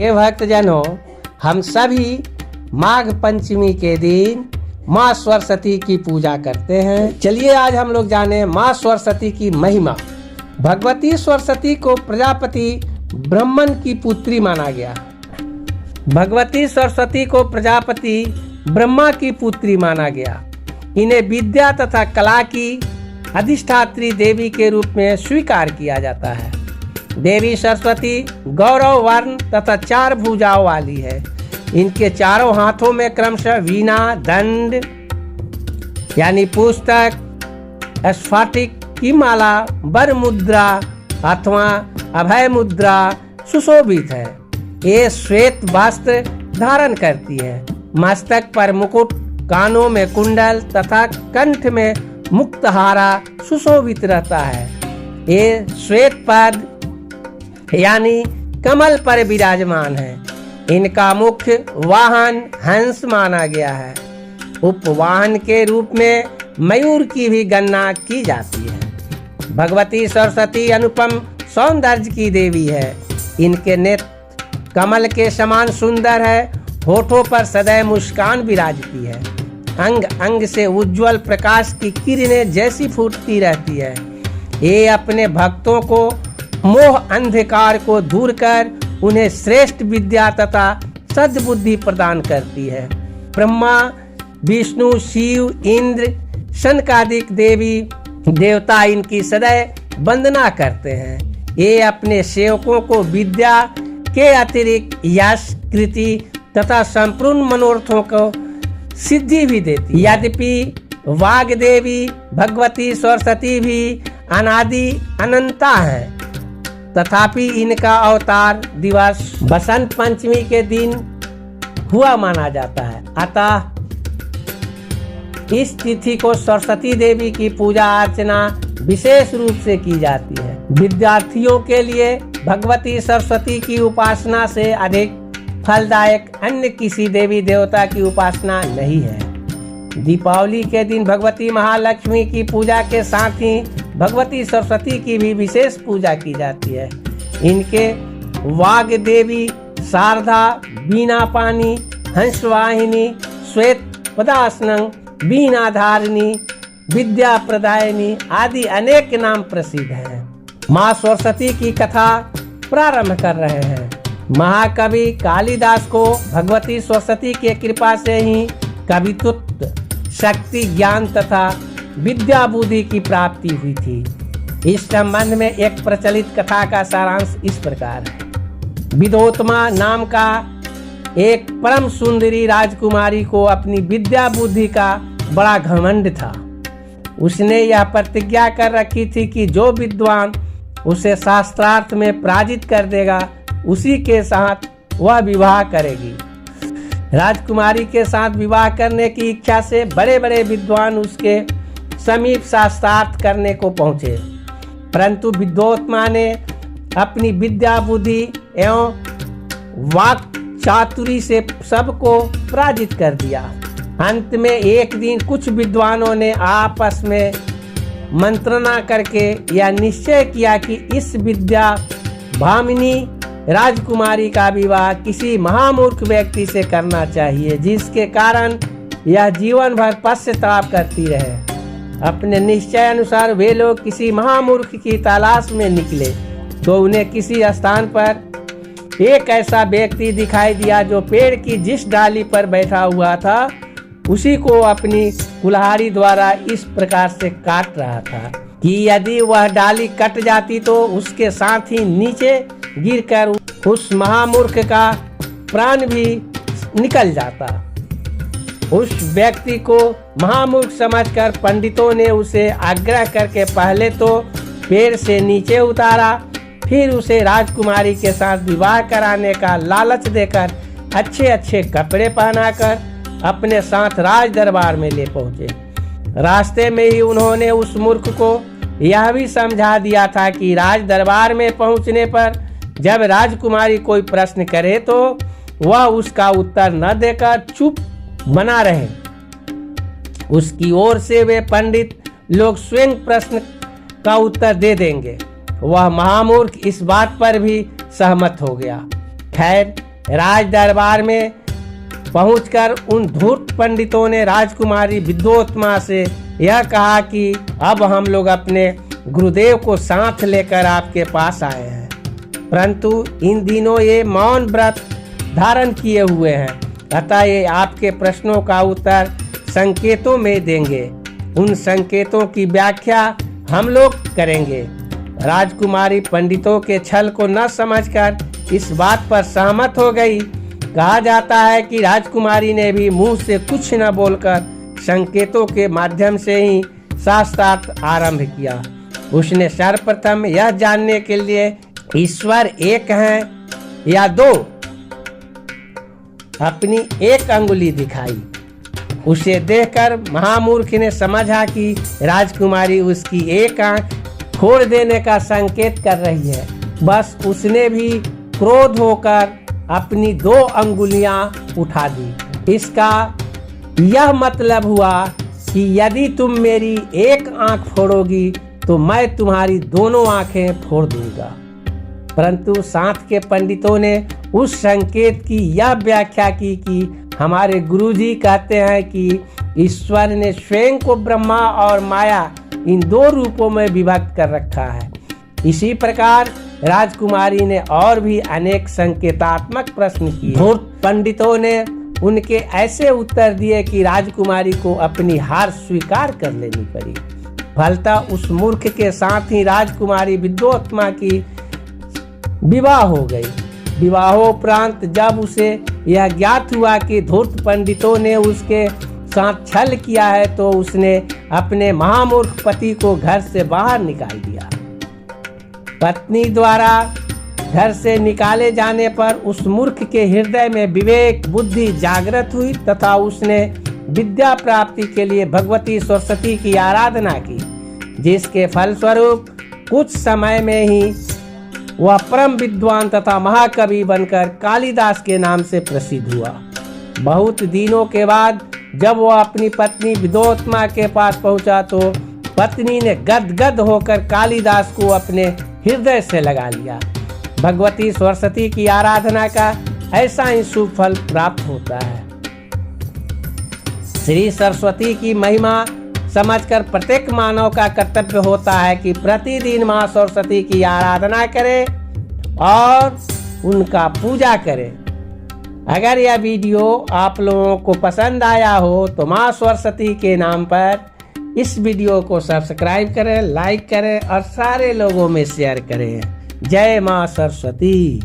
हे भक्तजनों, हम सभी माघ पंचमी के दिन माँ सरस्वती की पूजा करते हैं। चलिए आज हम लोग जाने माँ सरस्वती की महिमा। भगवती सरस्वती को प्रजापति ब्रह्मन की पुत्री माना गया। भगवती सरस्वती को प्रजापति ब्रह्मा की पुत्री माना गया। इन्हें विद्या तथा कला की अधिष्ठात्री देवी के रूप में स्वीकार किया जाता है। देवी सरस्वती गौरव वर्ण तथा 4 भुजाओं वाली है। इनके चारों हाथों में क्रमशः वीणा, दंड यानी पुस्तक, स्फटिक की माला, वर मुद्रा अथवा अभय मुद्रा सुशोभित है। ये श्वेत वस्त्र धारण करती है। मस्तक पर मुकुट, कानों में कुंडल तथा कंठ में मुक्तहारा सुशोभित रहता है। ये श्वेत पद यानी कमल पर विराजमान है। इनका मुख्य वाहन हंस माना गया है। उपवाहन के रूप में मयूर की भी गणना की जाती है। भगवती सरस्वती अनुपम सौंदर्य की देवी है। इनके नेत्र कमल के समान सुंदर है। होठों पर सदैव मुस्कान विराजती है। अंग अंग से उज्जवल प्रकाश की किरणें जैसी फूटती रहती है। ये अपने भक्तों को मोह अंधकार को दूर कर उन्हें श्रेष्ठ विद्या तथा सद्बुद्धि प्रदान करती है। ब्रह्मा, विष्णु, शिव, इंद्र, शनकादिक देवी देवता इनकी सदैव वंदना करते हैं। ये अपने सेवकों को विद्या के अतिरिक्त यश, कृति तथा संपूर्ण मनोरथों को सिद्धि भी देती। यद्यपि वाग देवी भगवती सरस्वती भी अनादि अनंता है, तथापि इनका अवतार दिवस बसंत पंचमी के दिन हुआ माना जाता है। अतः इस तिथि को सरस्वती देवी की पूजा अर्चना विशेष रूप से की जाती है। विद्यार्थियों के लिए भगवती सरस्वती की उपासना से अधिक फलदायक अन्य किसी देवी देवता की उपासना नहीं है। दीपावली के दिन भगवती महालक्ष्मी की पूजा के साथ ही भगवती सरस्वती की भी विशेष पूजा की जाती है। इनके वाग देवी शारदा, बीना पानी, हंसवाहिनी, श्वेत पदासनं, बीना धारिणी, विद्या प्रदायिनी आदि अनेक नाम प्रसिद्ध हैं। माँ सरस्वती की कथा प्रारंभ कर रहे हैं। महाकवि कालिदास को भगवती सरस्वती की कृपा से ही कवित्व, शक्ति, ज्ञान तथा विद्या बुद्धि की प्राप्ति हुई थी। इस संबंध में एक प्रचलित कथा का सारांश इस प्रकार है। विद्योत्तमा नाम का एक परम सुंदरी राजकुमारी को अपनी विद्या बुद्धि का बड़ा घमंड था। उसने यह प्रतिज्ञा कर रखी थी कि जो विद्वान उसे शास्त्रार्थ में पराजित कर देगा उसी के साथ वह विवाह करेगी। राजकुमारी के साथ विवाह करने की इच्छा से बड़े बड़े विद्वान उसके समीप शास्त्रार्थ करने को पहुंचे, परंतु विद्योत्तमा ने अपनी विद्या बुद्धि एवं वाक चातुरी से सबको पराजित कर दिया। अंत में एक दिन कुछ विद्वानों ने आपस में मंत्रणा करके यह निश्चय किया कि इस विद्या भामिनी राजकुमारी का विवाह किसी महामूर्ख व्यक्ति से करना चाहिए, जिसके कारण यह जीवन भर पश्चाताप करती रहे। अपने निश्चय अनुसार वे लोग किसी महामूर्ख की तलाश में निकले तो उन्हें किसी स्थान पर एक ऐसा व्यक्ति दिखाई दिया जो पेड़ की जिस डाली पर बैठा हुआ था उसी को अपनी कुल्हाड़ी द्वारा इस प्रकार से काट रहा था कि यदि वह डाली कट जाती तो उसके साथ ही नीचे गिरकर उस महामूर्ख का प्राण भी निकल जाता। उस व्यक्ति को महामूर्ख समझकर पंडितों ने उसे आग्रह करके पहले तो पेड़ से नीचे उतारा, फिर उसे राजकुमारी के साथ विवाह कराने का लालच देकर अच्छे अच्छे कपड़े पहनाकर अपने साथ राज दरबार में ले पहुंचे। रास्ते में ही उन्होंने उस मूर्ख को यह भी समझा दिया था कि राज दरबार में पहुंचने पर जब राजकुमारी कोई प्रश्न करे तो वह उसका उत्तर न देकर चुप बना रहे। उसकी ओर से वे पंडित लोग स्वयं प्रश्न का उत्तर दे देंगे। वह महामूर्ख इस बात पर भी सहमत हो गया। खैर, राज दरबार में पहुंचकर उन धूर्त पंडितों ने राजकुमारी विद्योत्मा से यह कहा कि अब हम लोग अपने गुरुदेव को साथ लेकर आपके पास आए हैं, परंतु इन दिनों ये मौन व्रत धारण किए हुए हैं, अतः ये आपके प्रश्नों का उत्तर संकेतों में देंगे। उन संकेतों की व्याख्या हम लोग करेंगे। राजकुमारी पंडितों के छल को न समझकर इस बात पर सहमत हो गई। कहा जाता है कि राजकुमारी ने भी मुंह से कुछ न बोलकर संकेतों के माध्यम से ही शास्त्रार्थ आरंभ किया। उसने सर्वप्रथम यह जानने के लिए ईश्वर एक हैं या दो अपनी एक अंगुली दिखाई। उसे देखकर महामूर्ख ने समझा कि राजकुमारी उसकी एक आंख फोड़ देने का संकेत कर रही है। बस उसने भी क्रोध होकर अपनी 2 अंगुलियां उठा दी। इसका यह मतलब हुआ कि यदि तुम मेरी एक आंख फोड़ोगी तो मैं तुम्हारी दोनों आंखें फोड़ दूंगा। परंतु साथ के पंडितों ने उस संकेत की यह व्याख्या की कि हमारे गुरुजी कहते हैं कि ईश्वर ने स्वयं को ब्रह्मा और माया इन 2 रूपों में विभक्त कर रखा है। इसी प्रकार राजकुमारी ने और भी अनेक संकेतात्मक प्रश्न किए। धूर्त पंडितों ने उनके ऐसे उत्तर दिए कि राजकुमारी को अपनी हार स्वीकार कर लेनी पड़ी। फलतः उस मूर्ख के साथ ही राजकुमारी विद्योत्मा की विवाह हो गई। विवाहोपरांत जब उसे यह ज्ञात हुआ कि धूर्त पंडितों ने उसके साथ छल किया है तो उसने अपने महामूर्ख पति को घर से बाहर निकाल दिया। पत्नी द्वारा घर से निकाले जाने पर उस मूर्ख के हृदय में विवेक बुद्धि जागृत हुई तथा उसने विद्या प्राप्ति के लिए भगवती सरस्वती की आराधना की, जिसके फलस्वरूप कुछ समय में ही वह परम विद्वान तथा महाकवि बनकर कालिदास के नाम से प्रसिद्ध हुआ। बहुत दिनों के बाद जब वह अपनी पत्नी विद्योत्मा के पास पहुंचा तो पत्नी ने गदगद होकर कालिदास को अपने हृदय से लगा लिया। भगवती सरस्वती की आराधना का ऐसा ही शुभ फल प्राप्त होता है। श्री सरस्वती की महिमा समझकर प्रत्येक मानव का कर्तव्य होता है कि प्रतिदिन माँ सरस्वती की आराधना करे और उनका पूजा करे। अगर यह वीडियो आप लोगों को पसंद आया हो तो माँ सरस्वती के नाम पर इस वीडियो को सब्सक्राइब करें, लाइक करें और सारे लोगों में शेयर करें। जय माँ सरस्वती।